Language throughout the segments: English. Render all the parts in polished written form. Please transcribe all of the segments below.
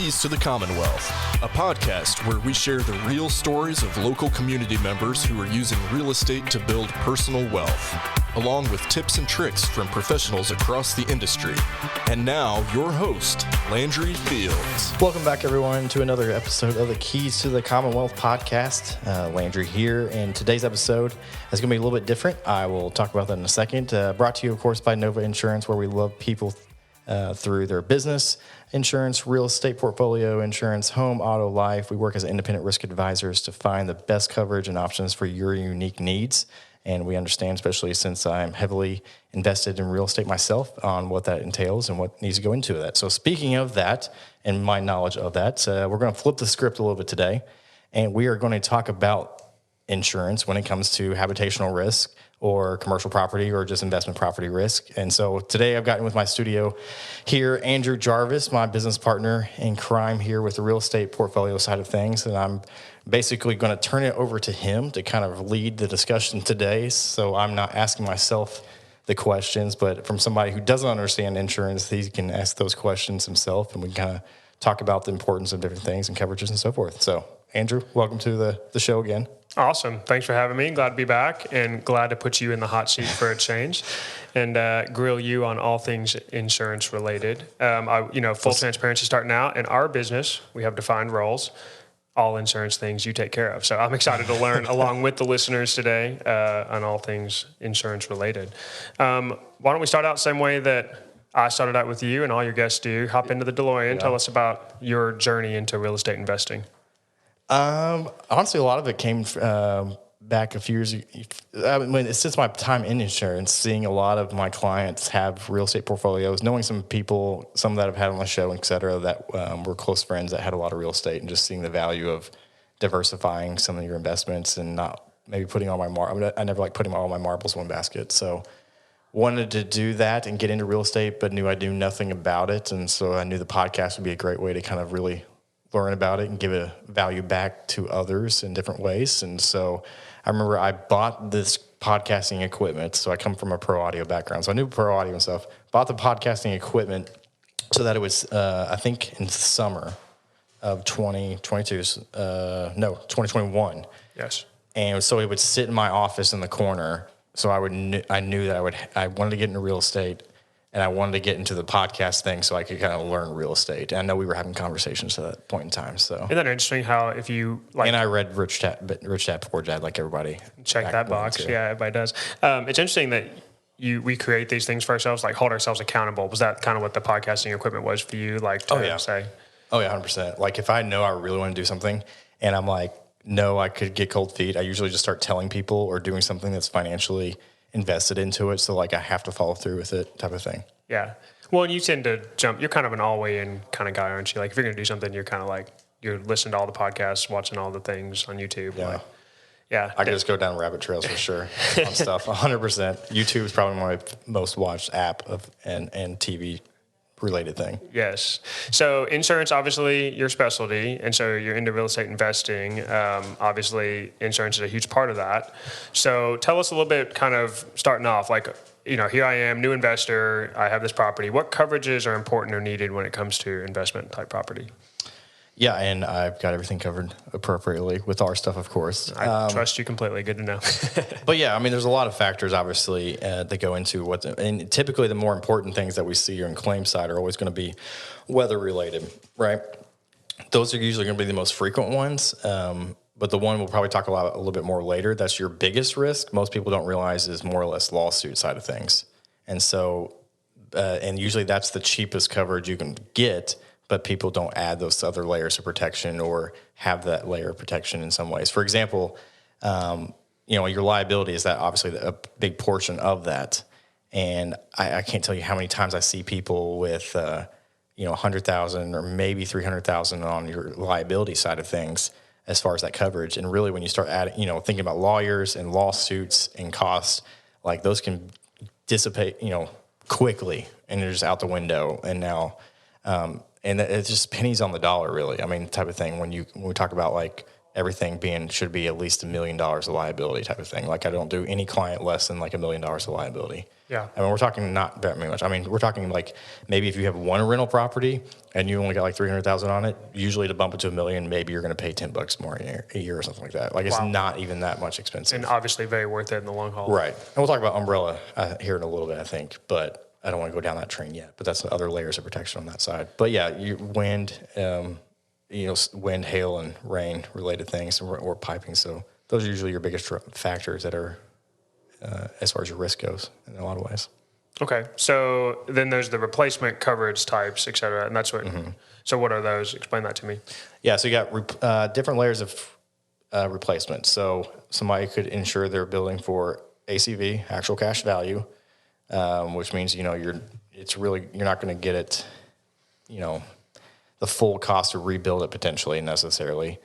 Keys to the Commonwealth, a podcast where we share the real stories of local community members who are using real estate to build personal wealth, along with tips and tricks from professionals across the industry. And now, your host, Landry Fields. Welcome back, everyone, to another episode of the Keys to the Commonwealth podcast. Landry here, and today's episode is going to be a little bit different. I will talk about that in a second. Brought to you, of course, by Nova Insurance, where we love people through their business insurance, real estate portfolio insurance, home, auto, life. We work as independent risk advisors to find the best coverage and options for your unique needs. And we understand, especially since I'm heavily invested in real estate myself, on what that entails and what needs to go into that. So speaking of that and my knowledge of that, we're going to flip the script a little bit today. And we are going to talk about insurance when it comes to habitational risk or commercial property or just investment property risk. And so today I've gotten with my studio here, Andrew Jarvis, my business partner in crime here with the real estate portfolio side of things. And I'm basically going to turn it over to him to kind of lead the discussion today. So I'm not asking myself the questions, but from somebody who doesn't understand insurance, he can ask those questions himself, and we can kind of talk about the importance of different things and coverages and so forth. So Andrew, welcome to the show again. Awesome. Thanks for having me. Glad to be back and glad to put you in the hot seat for a change and grill you on all things insurance related. Full transparency starting out in our business, we have defined roles, all insurance things you take care of. So I'm excited to learn along with the listeners today on all things insurance related. Why don't we start out the same way that I started out with you and all your guests do. Hop into the DeLorean. Yeah. Tell us about your journey into real estate investing. Honestly, a lot of it came back a few years ago. Since my time in insurance, seeing a lot of my clients have real estate portfolios, knowing some people, some that I've had on the show, et cetera, that were close friends that had a lot of real estate, and just seeing the value of diversifying some of your investments and not maybe putting all my I never like putting all my marbles in one basket. So wanted to do that and get into real estate, but knew I knew nothing about it. And so I knew the podcast would be a great way to kind of really learn about it and give a value back to others in different ways. And so I remember I bought this podcasting equipment. So I come from a pro audio background. So I knew pro audio and stuff. Bought the podcasting equipment so that it was, I think in the summer of 2021. Yes. And so it would sit in my office in the corner. So I knew that I wanted to get into real estate. And I wanted to get into the podcast thing so I could kind of learn real estate. And I know we were having conversations at that point in time. So isn't that interesting how if you like... And I read Rich Dad Poor Dad like everybody. Check that box. Yeah, everybody does. It's interesting that we create these things for ourselves, like hold ourselves accountable. Was that kind of what the podcasting equipment was for you? Like to say? Oh, yeah, 100%. Like if I know I really want to do something and I'm like, no, I could get cold feet, I usually just start telling people or doing something that's financially invested into it, so like I have to follow through with it type of thing. Yeah. Well, and you tend to jump. You're kind of an all-way-in kind of guy, aren't you? Like if you're going to do something, you're kind of like you're listening to all the podcasts, watching all the things on YouTube. Yeah. Like, I can just go down rabbit trails for sure on stuff. 100%. YouTube is probably my most watched app and TV related thing. Yes. So insurance, obviously your specialty. And so you're into real estate investing. Obviously insurance is a huge part of that. So tell us a little bit kind of starting off, like, here I am, new investor. I have this property. What coverages are important or needed when it comes to investment type property? Yeah, and I've got everything covered appropriately with our stuff, of course. I trust you completely. Good to know. But yeah, I mean, there's a lot of factors, obviously, that go into and typically the more important things that we see on claim side are always going to be weather related, right? Those are usually going to be the most frequent ones. But the one we'll probably talk a little bit more later, that's your biggest risk, most people don't realize is more or less lawsuit side of things. And so, and usually that's the cheapest coverage you can get, but people don't add those other layers of protection or have that layer of protection in some ways. For example, your liability is that obviously a big portion of that. And I can't tell you how many times I see people with, $100,000 or maybe $300,000 on your liability side of things as far as that coverage. And really when you start adding, thinking about lawyers and lawsuits and costs, like those can dissipate, quickly and they're just out the window. And now, and it's just pennies on the dollar, really. I mean, type of thing. When we talk about like everything should be at least $1 million of liability type of thing. Like I don't do any client less than like $1 million of liability. Yeah. I mean, we're talking not very much. I mean, we're talking like maybe if you have one rental property and you only got like 300,000 on it, usually to bump it to $1 million, maybe you're going to pay $10 more a year or something like that. Like it's not even that much expensive. And obviously very worth it in the long haul. Right. And we'll talk about umbrella here in a little bit, I think, but I don't want to go down that train yet, but that's other layers of protection on that side. But yeah, wind, wind, hail, and rain related things or piping. So those are usually your biggest factors that are as far as your risk goes in a lot of ways. Okay. So then there's the replacement coverage types, et cetera. And that's what, so what are those? Explain that to me. Yeah. So you got different layers of replacement. So somebody could insure their building for ACV, actual cash value, which means, you're not going to get it, the full cost to rebuild it potentially necessarily.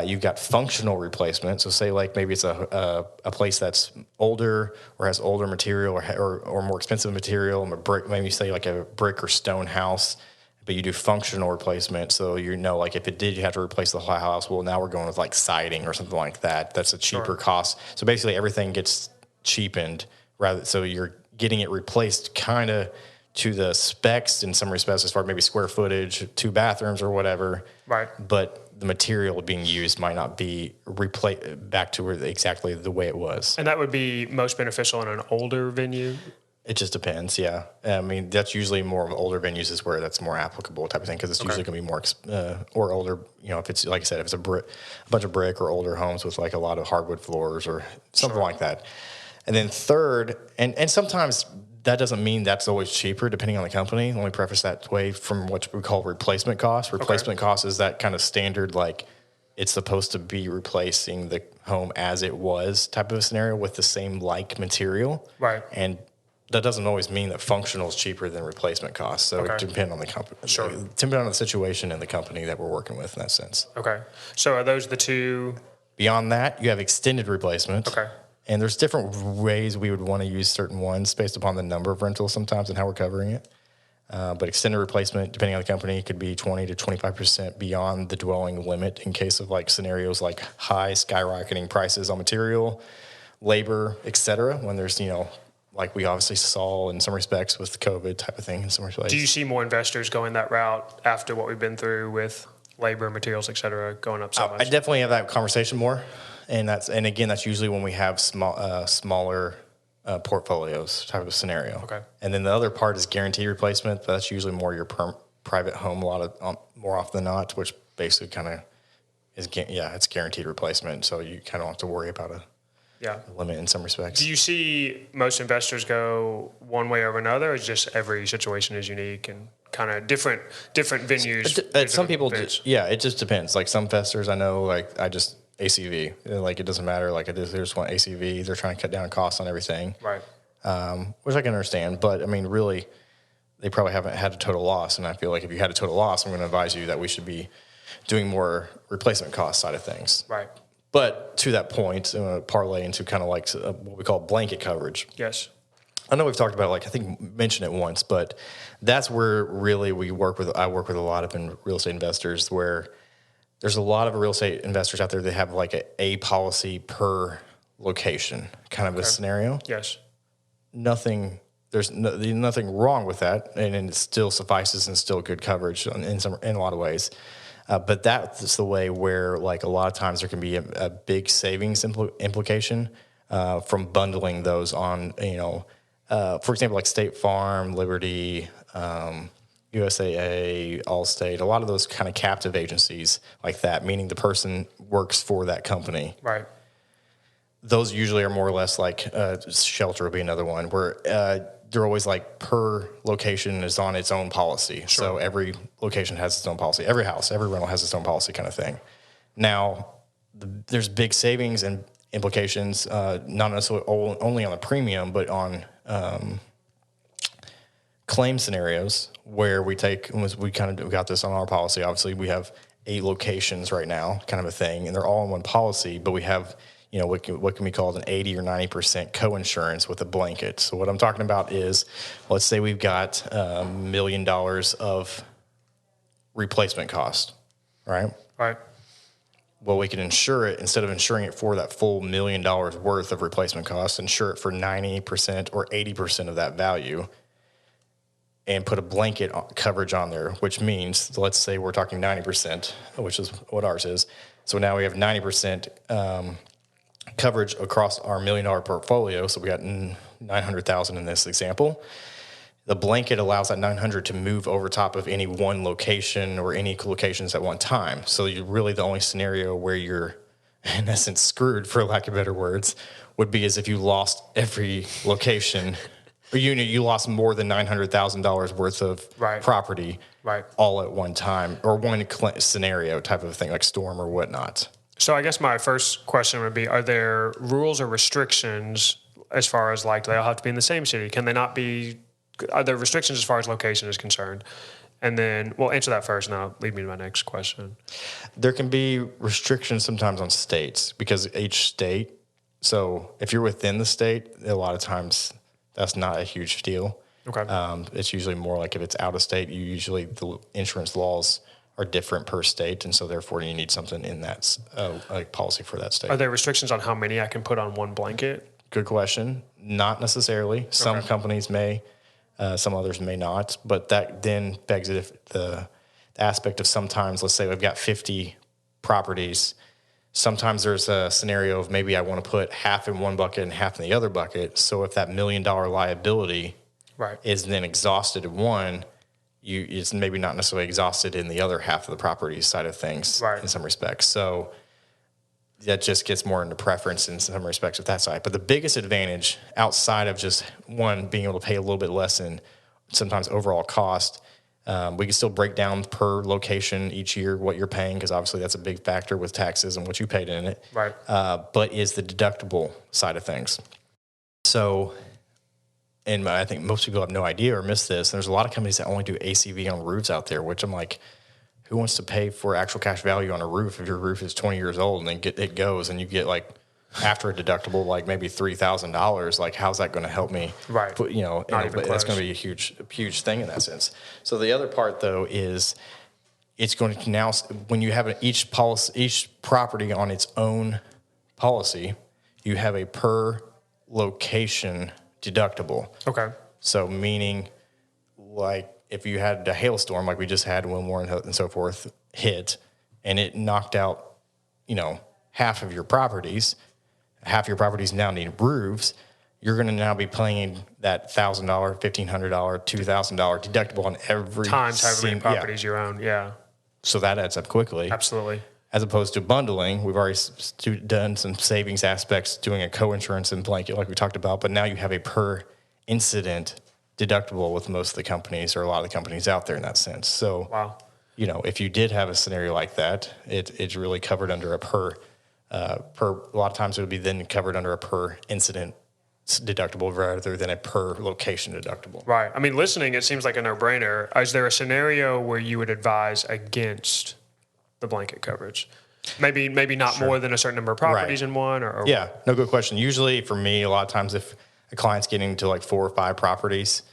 You've got functional replacement. So say like maybe it's a place that's older or has older material or more expensive material, maybe say like a brick or stone house, but you do functional replacement. So like if it did, you have to replace the whole house. Well, now we're going with like siding or something like that. That's a cheaper cost. So basically everything gets cheapened so you're getting it replaced kind of to the specs in some respects as far as maybe square footage, 2 bathrooms or whatever. Right. But the material being used might not be back to exactly the way it was. And that would be most beneficial in an older venue? It just depends, yeah. I mean, that's usually more of older venues is where that's more applicable type of thing because it's usually going to be more, or older, if it's, like I said, if it's a bunch of brick or older homes with like a lot of hardwood floors or something like that. And then third, and sometimes that doesn't mean that's always cheaper depending on the company. Let me preface that way from what we call replacement cost. Replacement cost is that kind of standard, like it's supposed to be replacing the home as it was type of a scenario with the same like material. Right. And that doesn't always mean that functional is cheaper than replacement cost. So it depends on the company. Sure. Depending on the situation and the company that we're working with in that sense. Okay. So are those the two? Beyond that, you have extended replacement. Okay. And there's different ways we would want to use certain ones based upon the number of rentals sometimes and how we're covering it. But extended replacement, depending on the company, could be 20 to 25% beyond the dwelling limit in case of like scenarios like high skyrocketing prices on material, labor, et cetera, when there's, like we obviously saw in some respects with COVID type of thing in some respects. Do you see more investors going that route after what we've been through with labor, materials, et cetera, going up so much? I definitely have that conversation more. And again, that's usually when we have smaller portfolios type of scenario. Okay. And then the other part is guaranteed replacement. That's usually more your private home more often than not, which basically kind of is, it's guaranteed replacement. So you kind of don't have to worry about a limit in some respects. Do you see most investors go one way or another, or just every situation is unique and kind of different venues? Some people, it just depends. Like some investors I know, like ACV, like it doesn't matter. Like they just want ACV. They're trying to cut down costs on everything, right? Which I can understand. But I mean, really, they probably haven't had a total loss. And I feel like if you had a total loss, I'm going to advise you that we should be doing more replacement cost side of things, right? But to that point, parlay into kind of like what we call blanket coverage. Yes. I know we've talked about I think mentioned it once, but that's where really I work with a lot of real estate investors where there's a lot of real estate investors out there that have like a policy per location kind of a scenario. Yes. There's nothing wrong with that, and it still suffices and still good coverage in a lot of ways. But that's the way where like a lot of times there can be a big savings implication from bundling those on, for example, like State Farm, Liberty, USAA, Allstate, a lot of those kind of captive agencies like that, meaning the person works for that company. Right. Those usually are more or less like Shelter would be another one where they're always like per location is on its own policy. Sure. So every location has its own policy. Every house, every rental has its own policy kind of thing. Now, there's big savings and implications, not necessarily only on the premium, but on claim scenarios where we kind of got this on our policy. Obviously, we have 8 locations right now, kind of a thing, and they're all in one policy, but we have what can be called an 80 or 90% co-insurance with a blanket. So what I'm talking about is, let's say we've got $1 million of replacement cost, right? Right. well, we can insure it instead of insuring it for that full $1 million worth of replacement costs, insure it for 90% or 80% of that value and put a blanket coverage on there, which means, let's say we're talking 90%, which is what ours is. So now we have 90% coverage across our $1 million portfolio. So we got 900,000 in this example. The blanket allows that 900 to move over top of any one location or any locations at one time. So you're really the only scenario where you're, in essence, screwed, for lack of better words, would be as if you lost every location, or you lost more than $900,000 worth of property all at one time, or one scenario type of thing, like storm or whatnot. So I guess my first question would be, are there rules or restrictions as far as, like, do they all have to be in the same city? Can they not be... Are there restrictions as far as location is concerned? And then, well, answer that first, and that'll lead me to my next question. There can be restrictions sometimes on states because each state, so if you're within the state, a lot of times that's not a huge deal. Okay. It's usually more like if it's out of state, the insurance laws are different per state, and so therefore you need something in that like policy for that state. Are there restrictions on how many I can put on one blanket? Good question. Not necessarily. Some companies may. Some others may not, but that then begs it if the aspect of sometimes, let's say we've got 50 properties. Sometimes there's a scenario of maybe I want to put half in one bucket and half in the other bucket. So if that $1 million liability is then exhausted in one, it's maybe not necessarily exhausted in the other half of the property side of things in some respects. So that just gets more into preference in some respects with that side. But the biggest advantage outside of just one being able to pay a little bit less in sometimes overall cost, we can still break down per location each year what you're paying, because obviously that's a big factor with taxes and what you paid in it. But is the deductible side of things. So, and I think most people have no idea or miss this. There's a lot of companies that only do ACV on roofs out there, which I'm like, who wants to pay for actual cash value on a roof if your roof is 20 years old and then it goes and you get, like, after a deductible, like maybe $3,000? Like, how's that going to help me? That's going to be a huge thing in that sense. So the other part, though, is it's going to now, when you have each property on its own policy, you have a per location deductible. Okay. So meaning, like, if you had a hailstorm like we just had, Wilmore and so forth, hit, and it knocked out, half of your properties now need roofs, you're going to now be paying that $1,000, $1,500, $2,000 deductible on every times however many properties you own. Yeah. So that adds up quickly. Absolutely. As opposed to bundling, we've already done some savings aspects, doing a co-insurance and blanket like we talked about, but now you have a per incident deductible with most of the companies, or a lot of the companies out there in that sense. So, if you did have a scenario like that, it's really covered under a per. A lot of times it would be then covered under a per incident deductible rather than a per location deductible. Right. I mean, listening, it seems like a no-brainer. Is there a scenario where you would advise against the blanket coverage? Maybe not more than a certain number of properties in one, or yeah, no, good question. Usually for me, a lot of times if a client's getting to like 4 or 5 properties,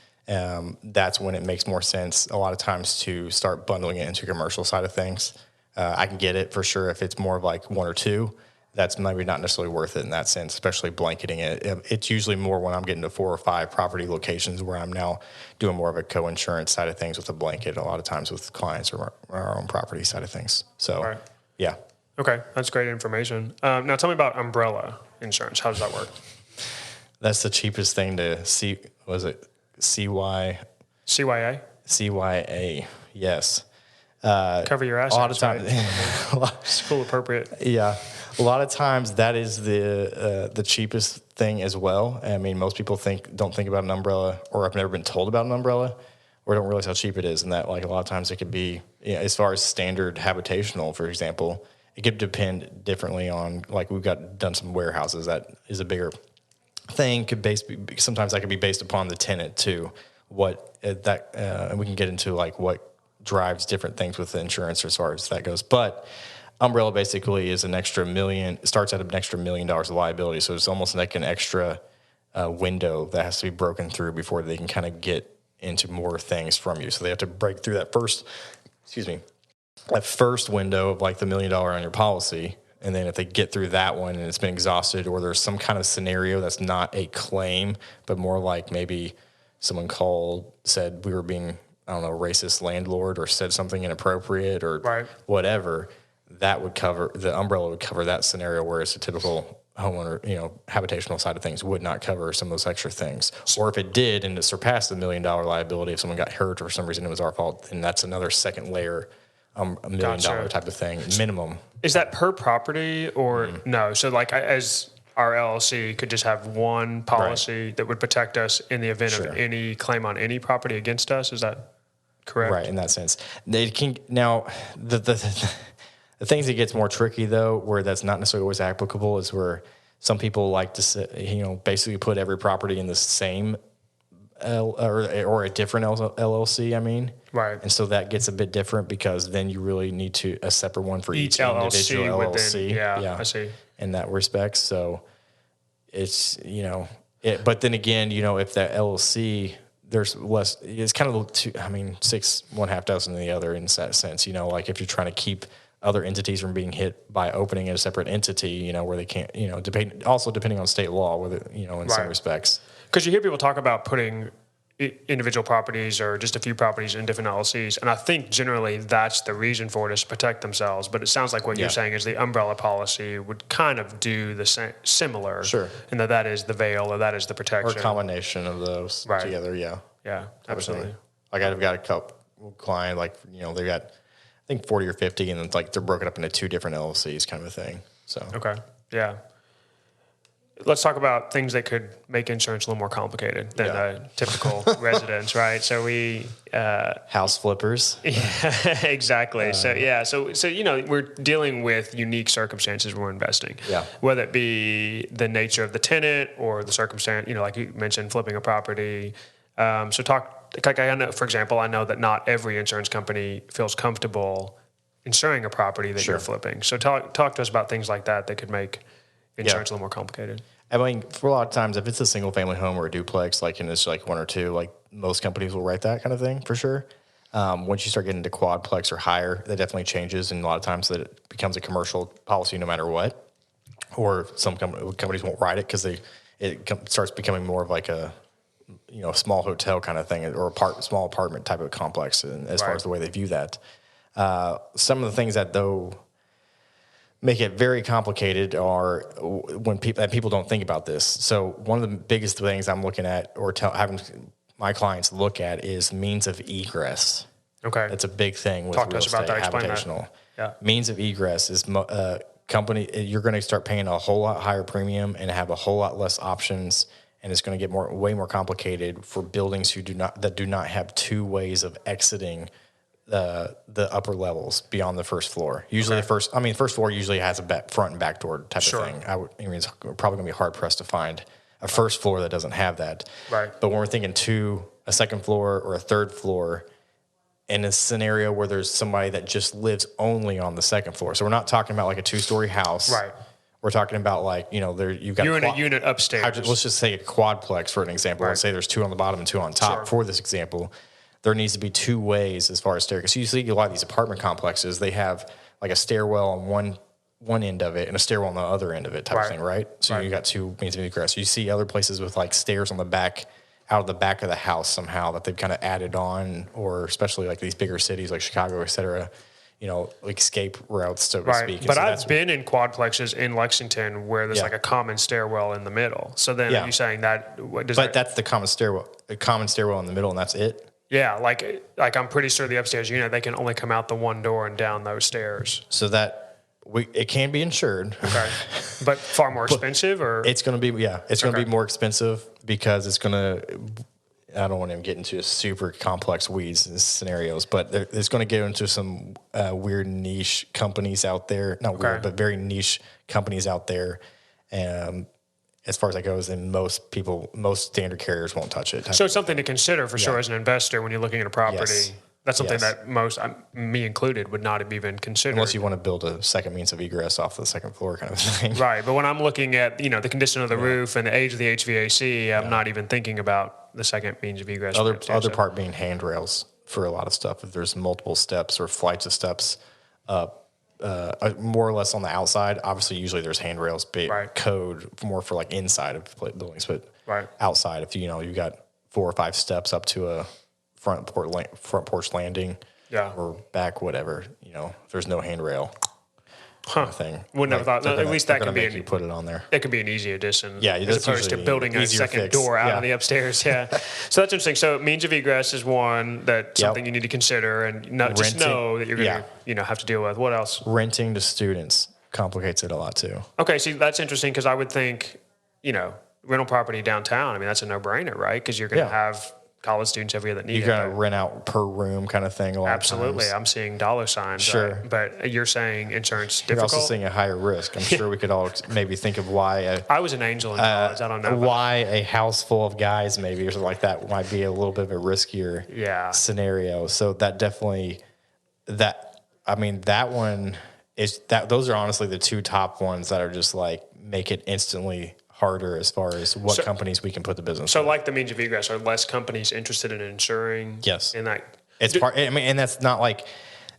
that's when it makes more sense a lot of times to start bundling it into commercial side of things. I can get it for sure if it's more of like 1 or 2. That's maybe not necessarily worth it in that sense, especially blanketing it. It's usually more when I'm getting to 4 or 5 property locations where I'm now doing more of a co-insurance side of things with a blanket, a lot of times with clients or our own property side of things. So, yeah. Okay, that's great information. Now tell me about umbrella insurance. How does that work? That's the cheapest thing to see. Was it CYA? CYA, yes. Cover your assets. A lot of times, school appropriate. Yeah, a lot of times that is the cheapest thing as well. I mean, most people don't think about an umbrella, or have never been told about an umbrella, or don't realize how cheap it is, and that like a lot of times it could be, as far as standard habitational, for example, it could depend differently on, like we've done some warehouses that is a bigger thing. Sometimes that could be based upon the tenant too. And we can get into like what drives different things with the insurance as far as that goes. But umbrella basically is an extra $1 million. It starts at an extra $1 million of liability, so it's almost like an extra window that has to be broken through before they can kind of get into more things from you. So they have to break through that first that first window of like the $1 million on your policy. And then if they get through that one and it's been exhausted, or there's some kind of scenario that's not a claim, but more like maybe someone called, said we were being, I don't know, racist landlord, or said something inappropriate, or whatever, that would cover, the umbrella would cover that scenario, whereas a typical homeowner, habitational side of things would not cover some of those extra things. Or if it did and it surpassed the $1 million liability, if someone got hurt or for some reason it was our fault, then that's another second layer, $1 million type of thing, minimum. Is that per property or no? So like as our LLC could just have one policy that would protect us in the event of any claim on any property against us. Is that correct? Right. In that sense, they can now the things that gets more tricky though, where that's not necessarily always applicable, is where some people like to say, basically put every property in the same or a different LLC, I mean. Right. And so that gets a bit different, because then you really need to a separate one for each individual LLC. Yeah, I see. In that respect. So it's, but then again, if that LLC, there's less, it's kind of six, one half dozen in the other in that sense, like if you're trying to keep other entities from being hit by opening a separate entity, where they can't, depending on state law, whether, in some respects. Because you hear people talk about putting individual properties or just a few properties in different LLCs, and I think generally that's the reason for it, is to protect themselves. But it sounds like what you're saying is the umbrella policy would kind of do the same, similar, and that is the veil, or that is the protection, or a combination of those together. Yeah, absolutely. Like I've got a couple client, like they've got I think 40 or 50, and it's like they're broken up into two different LLCs, kind of a thing. So yeah. Let's talk about things that could make insurance a little more complicated than a typical residence, right? So we house flippers. Yeah, exactly. So we're dealing with unique circumstances when we're investing. Yeah. Whether it be the nature of the tenant or the circumstance, like you mentioned, flipping a property. So I know, for example, I know that not every insurance company feels comfortable insuring a property that you're flipping. So talk to us about things like that could make insurance a little more complicated. I mean, for a lot of times, if it's a single family home or a duplex, and it's like one or two, like most companies will write that kind of thing for sure. Once you start getting into quadplex or higher, that definitely changes, and a lot of times that it becomes a commercial policy no matter what. Or some companies won't write it because it starts becoming more of like a small hotel kind of thing, or small apartment type of complex, and as far as the way they view that. Some of the things that though make it very complicated are when people don't think about this. So one of the biggest things I'm looking at, or having my clients look at, is means of egress. Okay, that's a big thing with real estate, about that. habitational. Yeah, means of egress is company. You're going to start paying a whole lot higher premium and have a whole lot less options, and it's going to get way more complicated for buildings that do not have two ways of exiting the upper levels beyond the first floor. Usually first floor usually has a front and back door type of thing. It's probably going to be hard pressed to find a first floor that doesn't have that. Right. But when we're thinking a second floor or a third floor, in a scenario where there's somebody that just lives only on the second floor. So we're not talking about like a 2-story house. Right. We're talking about you're in a unit upstairs. Let's just say a quadplex for an example. Let's say there's 2 on the bottom and 2 on top for this example. There needs to be 2 ways as far as staircase. So you see a lot of these apartment complexes, they have like a stairwell on one end of it and a stairwell on the other end of it type of thing, right? So you got 2 means of egress. You see other places with like stairs on the back, out of the back of the house somehow, that they've kind of added on, or especially like these bigger cities like Chicago, et cetera, escape routes, so to speak. But I've been in quadplexes in Lexington where there's like a common stairwell in the middle. So then are you saying that? That's the common stairwell in the middle, and that's it? Yeah, like I'm pretty sure the upstairs unit, they can only come out the one door and down those stairs. So that it can be insured. Okay. But far more expensive, or it's going to be going to be more expensive, because it's going to, I don't want to get into super complex weeds and scenarios, but it's going to get into some weird niche companies out there. Not weird, but very niche companies out there. As far as that goes, and most standard carriers won't touch it. So it's something to consider for sure as an investor when you're looking at a property. Yes. That's something that most, me included, would not have even considered. Unless you want to build a second means of egress off the second floor kind of thing. Right, but when I'm looking at the condition of the roof and the age of the HVAC, I'm not even thinking about the second means of egress. Other part being handrails for a lot of stuff. If there's multiple steps or flights of steps up, more or less on the outside, obviously usually there's handrails, code more for like inside of buildings, but outside, if you got 4 or 5 steps up to a front porch landing, or back, whatever, if there's no handrail. Thing. Wouldn't have thought. At least that could be. You put it on there. It could be an easy addition. Yeah, as opposed to building a second door out of the upstairs. Yeah, so that's interesting. So means of egress is one that something you need to consider, and not just know that you're going to have to deal with. What else? Renting to students complicates it a lot too. Okay, see that's interesting because I would think rental property downtown. I mean that's a no-brainer, right? Because you're going to have college students every year that need it. You're going to rent out per room kind of thing a lot Absolutely. of times. I'm seeing dollar signs. Sure. Right? But you're saying insurance You're difficult? also seeing a higher risk. I'm sure we could all maybe think of why. I was an angel in college. I don't know. Why a house full of guys maybe or something like that might be a little bit of a riskier scenario. So that definitely, that one is, those are honestly the 2 top ones that are just like make it instantly harder as far as what companies we can put the business. So, like the means of egress, are less companies interested in insuring? Yes, in that it's part. I mean, and that's not like,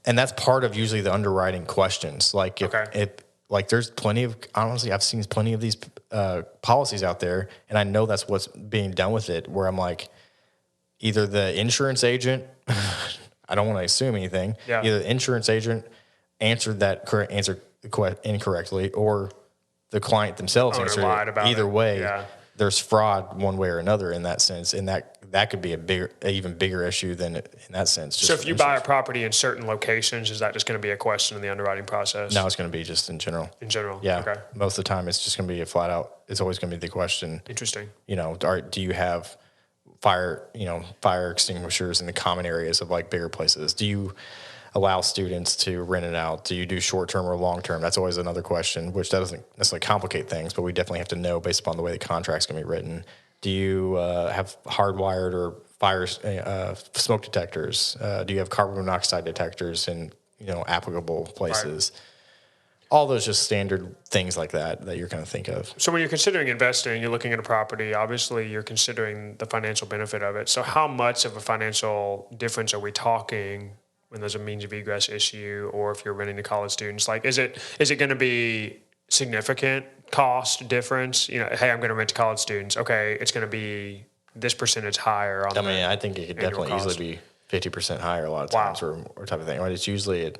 and that's part of usually the underwriting questions. Like if like there's plenty of, honestly, I've seen plenty of these policies out there, and I know that's what's being done with it. Where I'm like, either the insurance agent, I don't want to assume anything. Yeah. Either the insurance agent answered incorrectly, or the client themselves answered it. Either way, there's fraud one way or another in that sense, and that could be even bigger issue than in that sense. So if you buy a property in certain locations, is that just going to be a question in the underwriting process? No, it's going to be just in general. In general, yeah. Okay. Most of the time, it's just going to be a flat out. It's always going to be the question. Interesting. Do you have fire extinguishers in the common areas of like bigger places? Do you allow students to rent it out? Do you do short-term or long-term? That's always another question, which doesn't necessarily complicate things, but we definitely have to know based upon the way the contract's going to be written. Do you have hardwired or fire smoke detectors? Do you have carbon monoxide detectors in applicable places? Right. All those just standard things like that you're going to think of. So when you're considering investing, you're looking at a property, obviously you're considering the financial benefit of it. So how much of a financial difference are we talking when there's a means of egress issue, or if you're renting to college students? Like, is it going to be significant cost difference? Hey, I'm going to rent to college students. Okay, it's going to be this percentage higher. I think it could definitely easily be 50% higher a lot of times, or type of thing. Right? It's usually a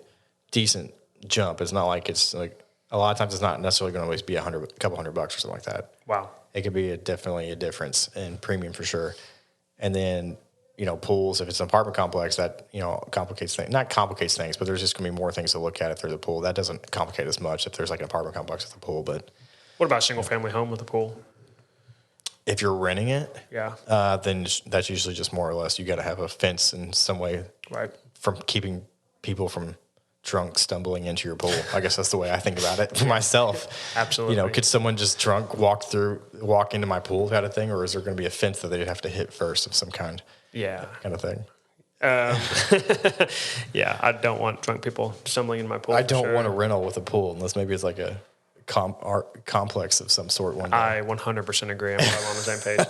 decent jump. It's not like it's like a lot of times it's not necessarily going to always be a couple $100 or something like that. Wow, it could be definitely a difference in premium for sure. And then pools, if it's an apartment complex, that, complicates things. Not complicates things, but there's just going to be more things to look at if there's a pool. That doesn't complicate as much if there's like an apartment complex with a pool. But what about a single-family home with a pool? If you're renting it, then that's usually just more or less you got to have a fence in some way, right, from keeping people from drunk stumbling into your pool. I guess that's the way I think about it for myself. Absolutely. Could someone just drunk walk into my pool kind of thing, or is there going to be a fence that they'd have to hit first of some kind? Yeah. Kind of thing. Yeah, I don't want drunk people stumbling in my pool. I don't want a rental with a pool unless maybe it's like a complex of some sort one day. I 100% agree. I'm on the same page.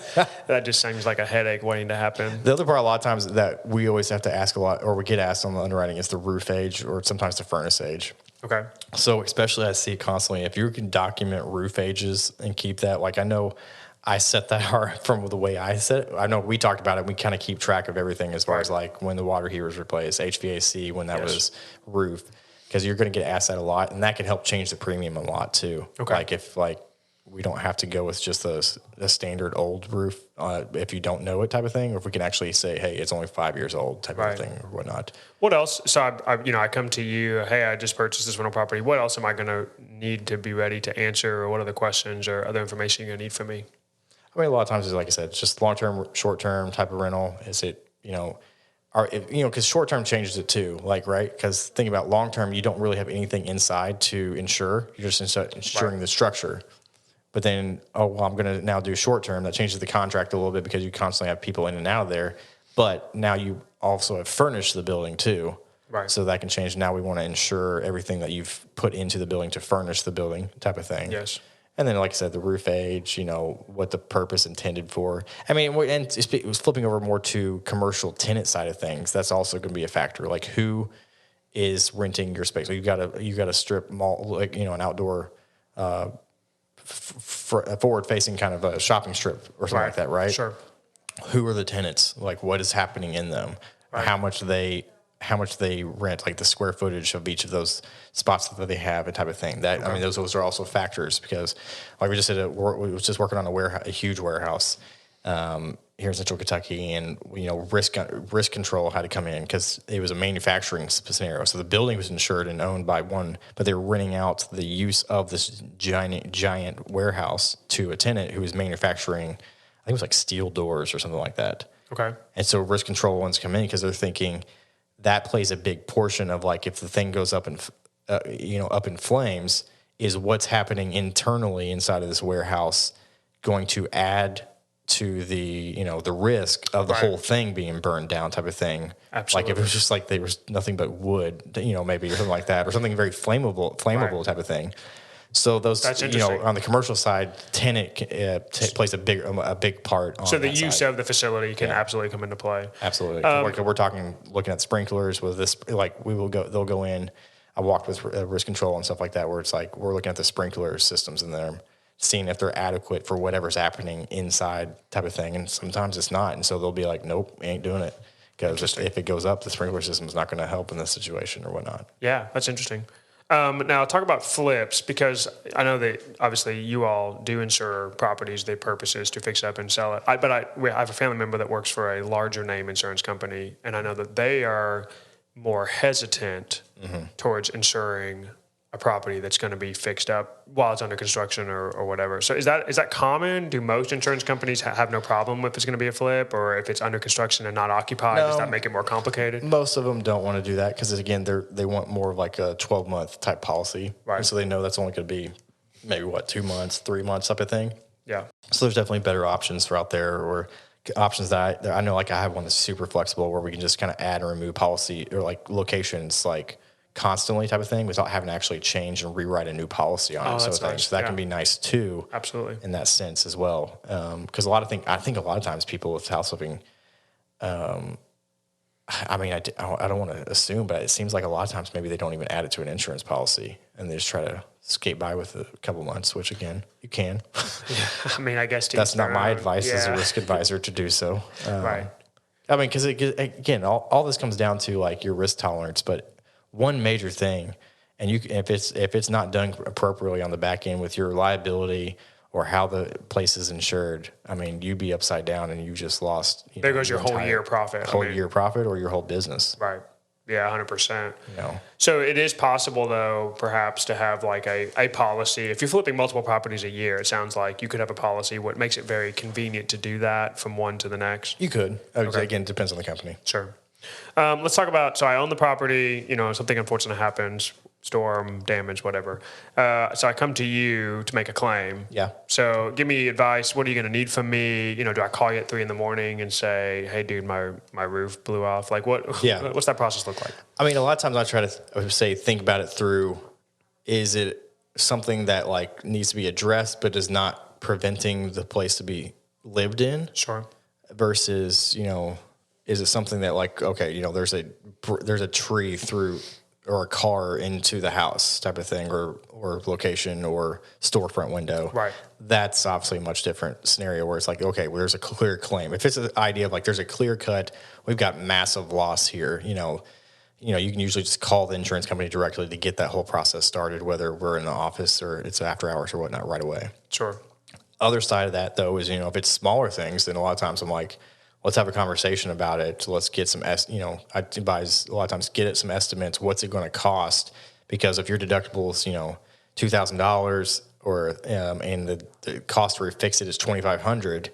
That just seems like a headache waiting to happen. The other part a lot of times that we always have to ask a lot, or we get asked on the underwriting, is the roof age or sometimes the furnace age. Okay. So especially I see constantly, if you can document roof ages and keep that, like I know I set that from the way I set it. I know we talked about it. We kind of keep track of everything as far as like when the water heater was replaced, HVAC, when that was roof, because you're going to get asked that a lot, and that can help change the premium a lot too. Okay. Like if we don't have to go with just a standard old roof if you don't know it type of thing, or if we can actually say, hey, it's only 5 years old type of thing or whatnot. What else? So I come to you, hey, I just purchased this rental property. What else am I going to need to be ready to answer, or what other questions or other information you're going to need from me? I mean, a lot of times, like I said, it's just long-term, short-term type of rental. Is it, because short-term changes it too, right? Because think about long-term, you don't really have anything inside to insure. You're just insuring the structure. But then, I'm going to now do short-term. That changes the contract a little bit because you constantly have people in and out of there. But now you also have furnished the building too. Right. So that can change. Now we want to insure everything that you've put into the building to furnish the building type of thing. Yes. And then, like I said, the roof age, what the purpose intended for. I mean, and it was flipping over more to commercial tenant side of things. That's also going to be a factor. Like, who is renting your space? So you got a strip mall, like, an outdoor, forward facing kind of a shopping strip or something like that, right? Sure. Who are the tenants? Like, what is happening in them? Right. How much they rent, like the square footage of each of those spots that they have, and type of thing. That I mean, those are also factors, because, like we just said, we was just working on a huge warehouse here in Central Kentucky, and risk control had to come in because it was a manufacturing scenario. So the building was insured and owned by one, but they were renting out the use of this giant warehouse to a tenant who was manufacturing, I think it was like steel doors or something like that. Okay. And so risk control ones come in because they're thinking that plays a big portion of, like, if the thing goes up in flames, is what's happening internally inside of this warehouse going to add to the the risk of the whole thing being burned down, type of thing. Absolutely. Like, if it was just like there was nothing but wood, maybe, or something like that, or something very flammable type of thing. So those, on the commercial side, tenant plays a big part on so the that use side. of the facility can absolutely come into play. Absolutely. We're talking, looking at sprinklers with this, like, they'll go in. I walked with risk control and stuff like that, where it's like, we're looking at the sprinkler systems in there, seeing if they're adequate for whatever's happening inside, type of thing. And sometimes it's not. And so they'll be like, nope, we ain't doing it. Because if it goes up, the sprinkler system is not going to help in this situation or whatnot. Yeah, that's interesting. Now, talk about flips, because I know that obviously you all do insure properties, their purpose is to fix up and sell it. I have a family member that works for a larger name insurance company, and I know that they are more hesitant towards insuring a property that's going to be fixed up while it's under construction or whatever. So is that common? Do most insurance companies have no problem if it's going to be a flip, or if it's under construction and not occupied? No, does that make it more complicated? Most of them don't want to do that because, again, they want more of like a 12-month type policy. Right. And so they know that's only going to be maybe 2 months, 3 months type of thing. Yeah. So there's definitely better options for out there, or options that I know. Like, I have one that's super flexible where we can just kind of add and remove policy or like locations, like, constantly, type of thing, without having to actually change and rewrite a new policy on it. So nice. That can be nice too. Absolutely. In that sense as well. Because I think a lot of times people with house flipping, I mean, I don't want to assume, but it seems like a lot of times maybe they don't even add it to an insurance policy, and they just try to skate by with a couple months, which, again, you can. Yeah. I mean, I guess that's not my advice as a risk advisor to do so. Right. I mean, because again, all this comes down to, like, your risk tolerance, but one major thing, and if it's not done appropriately on the back end with your liability or how the place is insured, I mean, you'd be upside down and you just lost. There goes your whole year profit. Year profit, or your whole business. Right. Yeah, 100%. So it is possible, though, perhaps to have like a policy. If you're flipping multiple properties a year, it sounds like you could have a policy. What makes it very convenient to do that from one to the next? You could. Okay. Again, it depends on the company. Sure. Let's talk about, so I own the property, something unfortunate happens, storm, damage, whatever. So I come to you to make a claim. Yeah. So give me advice. What are you going to need from me? Do I call you at 3 a.m. and say, hey, dude, my roof blew off? Like, what's that process look like? I mean, a lot of times I try to think about it through, is it something that, like, needs to be addressed but is not preventing the place to be lived in? Sure. Versus, is it something that, like, okay, there's a tree through, or a car into the house type of thing, or location, or storefront window. Right. That's obviously a much different scenario where it's like, okay, well, there's a clear claim. If it's an idea of, like, there's a clear cut, we've got massive loss here, you can usually just call the insurance company directly to get that whole process started, whether we're in the office or it's after hours or whatnot, right away. Sure. Other side of that, though, is, if it's smaller things, then a lot of times I'm like, let's have a conversation about it. Let's get some, I advise a lot of times, get some estimates. What's it going to cost? Because if your deductible is, $2,000, or and the cost to refix it is $2,500,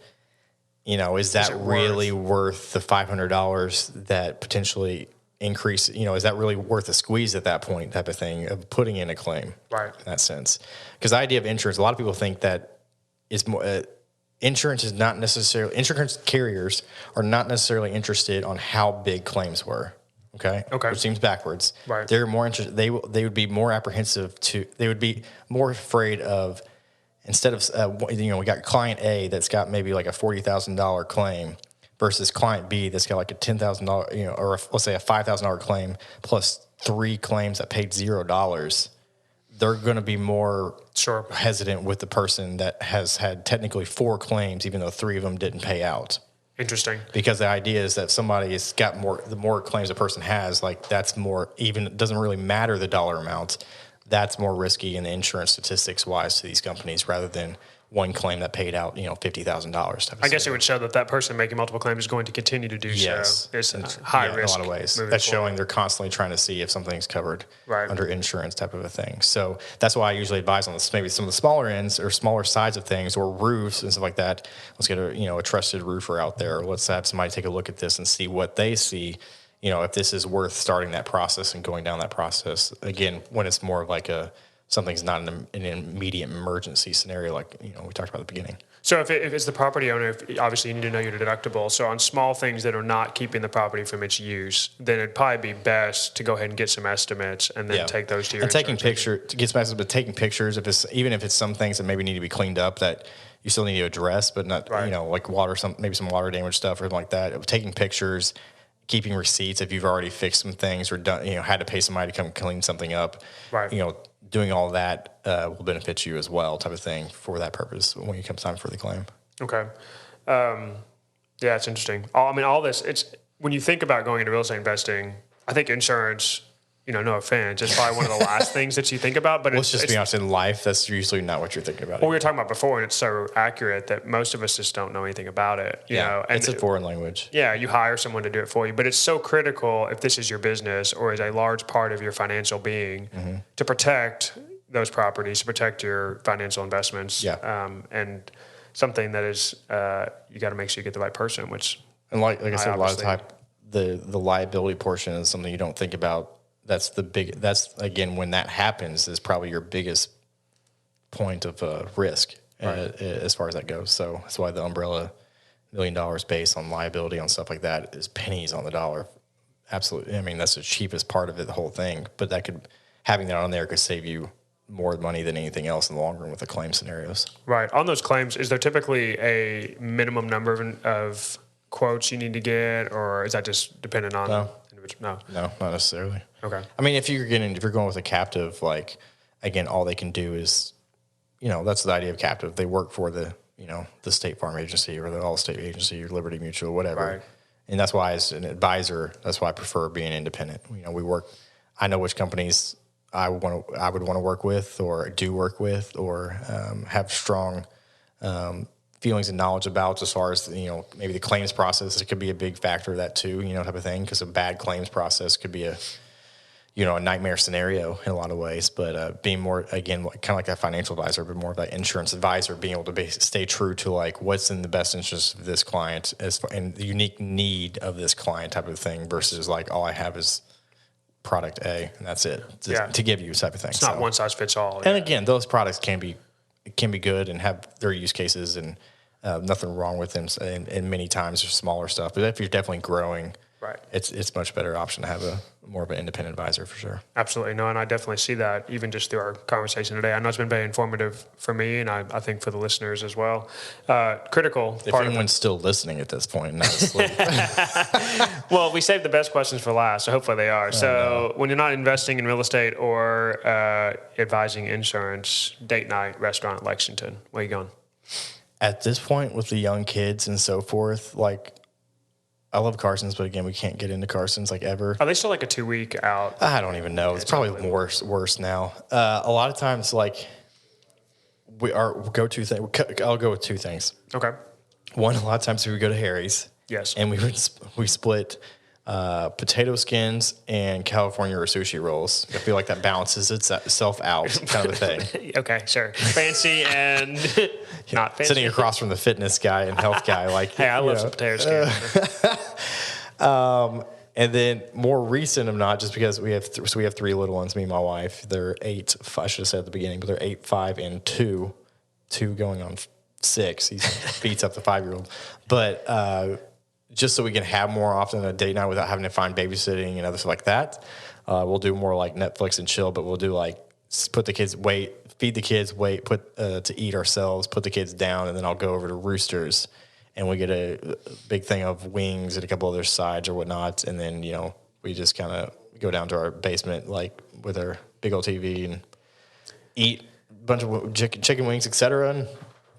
is that really worth the $500 that potentially increase? Is that really worth a squeeze at that point, type of thing, of putting in a claim? Right. In that sense, because the idea of insurance, a lot of people think that it's more. Insurance carriers are not necessarily interested on how big claims were. Okay. Which seems backwards. Right. They're more interested. They would be more apprehensive they would be more afraid of instead of, we got client A that's got maybe like a $40,000 claim versus client B that's got like a $10,000, or let's say a $5,000 claim plus 3 claims that paid $0. They're going to be more hesitant with the person that has had technically 4 claims, even though 3 of them didn't pay out. Interesting. Because the idea is that somebody's got more, the more claims a person has, like that's more, even it doesn't really matter the dollar amount. That's more risky in the insurance statistics wise to these companies rather than one claim that paid out, $50,000. I guess it would show that person making multiple claims is going to continue to do so. It's high risk in a lot of ways. That's showing they're constantly trying to see if something's covered under insurance type of a thing. So that's why I usually advise on this, maybe some of the smaller ends or smaller sides of things or roofs and stuff like that. Let's get a trusted roofer out there. Let's have somebody take a look at this and see what they see. If this is worth starting that process and going down that process. Again, when it's more of like something's not an immediate emergency scenario like, we talked about at the beginning. So if it's the property owner, obviously you need to know your deductible. So on small things that are not keeping the property from its use, then it'd probably be best to go ahead and get some estimates and then take those to your insurance. And taking pictures, to get some estimates, but taking pictures, even if it's some things that maybe need to be cleaned up that you still need to address, but not, like water, maybe some water damage stuff or something like that. Taking pictures, keeping receipts if you've already fixed some things or done, had to pay somebody to come clean something up. Doing all that will benefit you as well, type of thing, for that purpose when it comes time for the claim. Okay. Yeah, it's interesting. All this, it's when you think about going into real estate investing, I think insurance, no offense, it's probably one of the last things that you think about. But let's just be honest, in life, that's usually not what you're thinking about. Well, we were talking about before, and it's so accurate that most of us just don't know anything about it. You know, and it's a foreign language. Yeah, you hire someone to do it for you, but it's so critical if this is your business or is a large part of your financial being to protect those properties, to protect your financial investments. Yeah. And something that is, you got to make sure you get the right person, which. And like I said, a lot of time, the liability portion is something you don't think about. That's again, when that happens is probably your biggest point of risk as far as that goes. So that's why the umbrella $1 million base on liability on stuff like that is pennies on the dollar. Absolutely. That's the cheapest part of it, the whole thing. But having that on there could save you more money than anything else in the long run with the claim scenarios. Right. On those claims, is there typically a minimum number of quotes you need to get, or is that just dependent on individual? No, not necessarily. Okay. If you're going with a captive, like, again, all they can do is, that's the idea of captive. They work for the State Farm Agency or the Allstate Agency or Liberty Mutual, whatever. Right. And that's why as an advisor, that's why I prefer being independent. I know which companies I would want to work with or do work with or have strong feelings and knowledge about, as far as maybe the claims process. It could be a big factor of that too, type of thing, because a bad claims process could be a nightmare scenario in a lot of ways. But being more, again, kind of like that financial advisor, but more of that insurance advisor, being able to stay true to like what's in the best interest of this client and the unique need of this client type of thing, versus like all I have is product A and that's it to give you type of thing. It's not one size fits all. And again, those products can be good and have their use cases and nothing wrong with them. And many times there's smaller stuff, but if you're definitely growing, right, it's much better option to have more of an independent advisor for sure. Absolutely. No, and I definitely see that even just through our conversation today. I know it's been very informative for me, and I think for the listeners as well. Critical. If anyone's still listening at this point, not asleep. Well, we saved the best questions for last, so hopefully they are. So when you're not investing in real estate or advising insurance, date night, restaurant, Lexington, where are you going? At this point with the young kids and so forth, like, I love Carson's, but again, we can't get into Carson's like ever. Are they still like a 2 week out? I don't even know. It's probably worse now. A lot of times, like, our go-to thing, I'll go with 2 things. Okay. One, a lot of times we would go to Harry's. Yes. And we split potato skins and California or sushi rolls. I feel like that balances itself out, kind of a thing. Okay, sure. Fancy and not fancy. Sitting across from the fitness guy and health guy, like, hey, I love some potato skins. And then more recent, I'm not, just because we have 3 little ones, me and my wife. They're 8. I should have said at the beginning, but they're 8, 5, and 2. 2 going on 6. He beats up the 5-year-old, but. Just so we can have more often a date night without having to find babysitting and other stuff like that. We'll do more like Netflix and chill, but we'll do like put the kids, feed the kids, put to eat ourselves, put the kids down, and then I'll go over to Roosters, and we get a big thing of wings and a couple other sides or whatnot, and then we just kind of go down to our basement like with our big old TV and eat a bunch of chicken wings, etc., and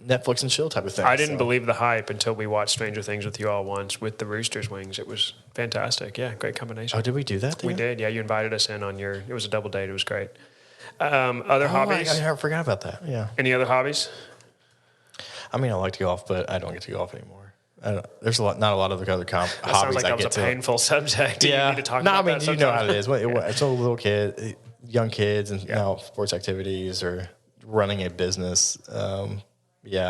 Netflix and chill type of thing. I didn't believe the hype until we watched Stranger Things with you all once with the Roosters wings. It was fantastic. Yeah, great combination. Oh, did we do that? We did. Yeah, you invited us in on it was a double date. It was great. Other hobbies? I forgot about that. Yeah. Any other hobbies? I mean, I like to golf, but I don't get to golf anymore. There's not a lot of other hobbies sounds like I that was get a painful subject. Do you need to talk about that you know how it is. It's a little kid, young kids, and now sports activities or running a business. I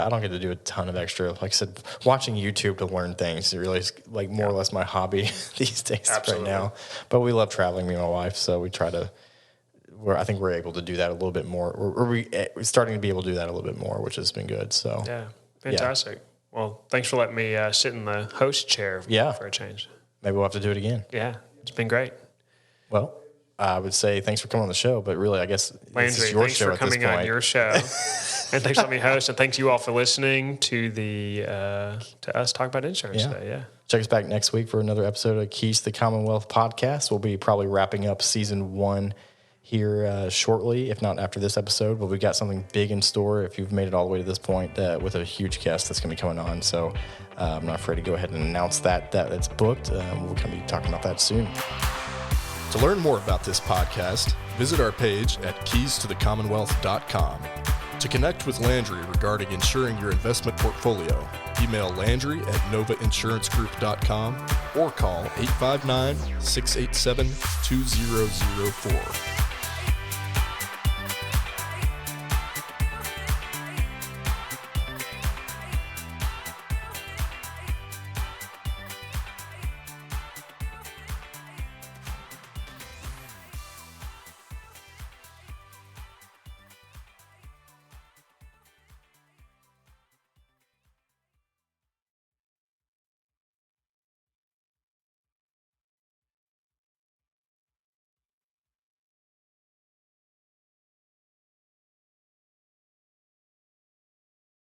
don't get to do a ton of extra. Like I said, watching YouTube to learn things is really like more or less my hobby these days right now. But we love traveling, me and my wife, so we try to. I think we're able to do that a little bit more. We're starting to be able to do that a little bit more, which has been good. So fantastic. Yeah. Well, thanks for letting me sit in the host chair for a change. Maybe we'll have to do it again. Yeah, it's been great. Well, I would say thanks for coming on the show, but really, I guess Landry, this is your show at this point. thanks for coming on your show, and thanks for letting me host, and thanks you all for listening to to us talk about insurance today. Yeah, check us back next week for another episode of Keys to the Commonwealth podcast. We'll be probably wrapping up season 1 here shortly, if not after this episode. But we've got something big in store. If you've made it all the way to this point, with a huge guest that's going to be coming on, so I'm not afraid to go ahead and announce that's booked. We're going to be talking about that soon. To learn more about this podcast, visit our page at keystothecommonwealth.com. To connect with Landry regarding insuring your investment portfolio, email Landry at novainsuranceGroup.com or call 859-687-2004.